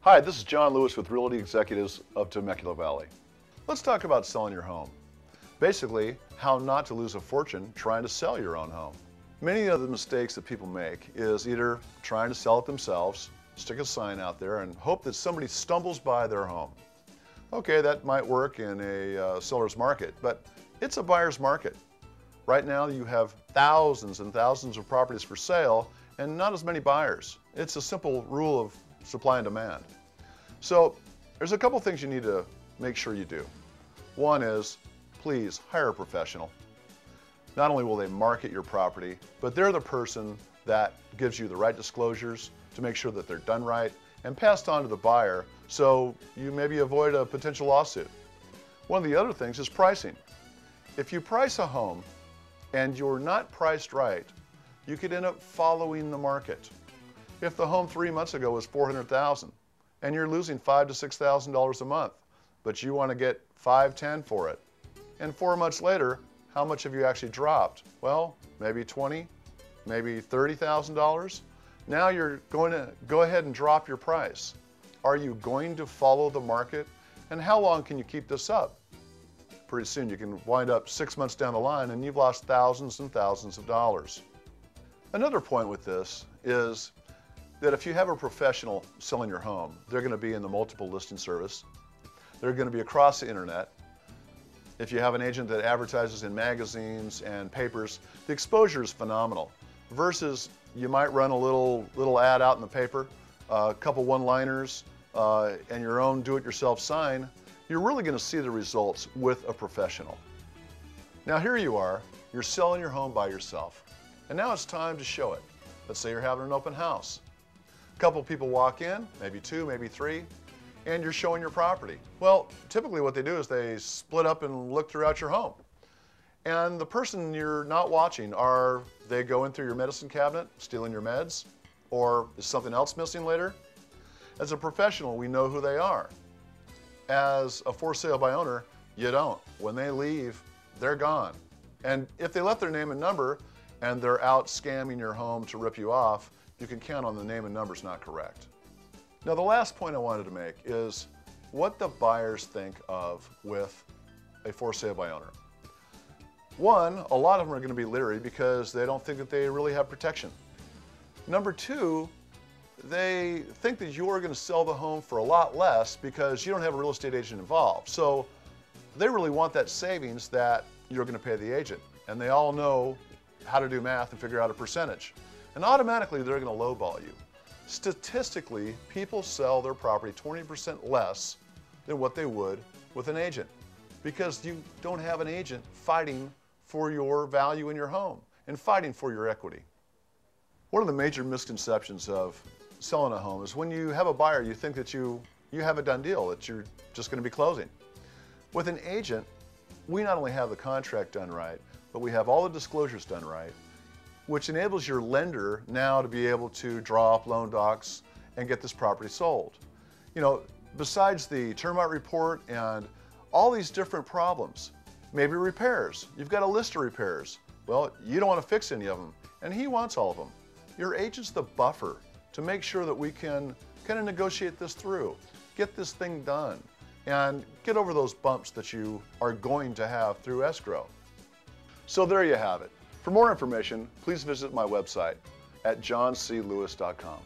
Hi, this is John Lewis with Realty Executives of Temecula Valley. Let's talk about selling your home. Basically, how not to lose a fortune trying to sell your own home. Many of the mistakes that people make is either trying to sell it themselves, stick a sign out there, and hope that somebody stumbles by their home. Okay, that might work in a seller's market, but it's a buyer's market. Right now you have thousands and thousands of properties for sale and not as many buyers. It's a simple rule of supply and demand. So there's a couple things you need to make sure you do. One is, please hire a professional. Not only will they market your property, but they're the person that gives you the right disclosures to make sure that they're done right and passed on to the buyer so you maybe avoid a potential lawsuit. One of the other things is pricing. If you price a home and you're not priced right, you could end up following the market. If the home 3 months ago was $400,000 and you're losing $5,000 to $6,000 a month, but you want to get $510,000 for it, and 4 months later, how much have you actually dropped? Well, maybe $20,000, maybe $30,000. Now you're going to go ahead and drop your price. Are you going to follow the market? And how long can you keep this up? Pretty soon you can wind up 6 months down the line and you've lost thousands and thousands of dollars. Another point with this is that if you have a professional selling your home, they're going to be in the multiple listing service. They're going to be across the internet. If you have an agent that advertises in magazines and papers, the exposure is phenomenal. Versus you might run a little ad out in the paper, a couple one-liners, and your own do-it-yourself sign. You're really going to see the results with a professional. Now here you are, you're selling your home by yourself. And now it's time to show it. Let's say you're having an open house. A couple people walk in, maybe two, maybe three, and you're showing your property. Well, typically what they do is they split up and look throughout your home. And the person you're not watching, are they going through your medicine cabinet, stealing your meds? Or is something else missing later? As a professional, we know who they are. As a for sale by owner, you don't. When they leave, they're gone. And if they left their name and number and they're out scamming your home to rip you off, you can count on the name and number's not correct. Now the last point I wanted to make is what the buyers think of with a for sale by owner. One, a lot of them are going to be leery because they don't think that they really have protection. Number two, they think that you're going to sell the home for a lot less because you don't have a real estate agent involved. So they really want that savings that you're going to pay the agent. And they all know how to do math and figure out a percentage. And automatically they're going to lowball you. Statistically, people sell their property 20% less than what they would with an agent because you don't have an agent fighting for your value in your home and fighting for your equity. One of the major misconceptions of selling a home is when you have a buyer, you think that you have a done deal, that you're just going to be closing. With an agent, we not only have the contract done right, but we have all the disclosures done right, which enables your lender now to be able to draw up loan docs and get this property sold. You know, besides the termite report and all these different problems, maybe repairs. You've got a list of repairs. Well, you don't want to fix any of them, and he wants all of them. Your agent's the buffer to make sure that we can kind of negotiate this through, get this thing done, and get over those bumps that you are going to have through escrow. So there you have it. For more information, please visit my website at johnclewis.com.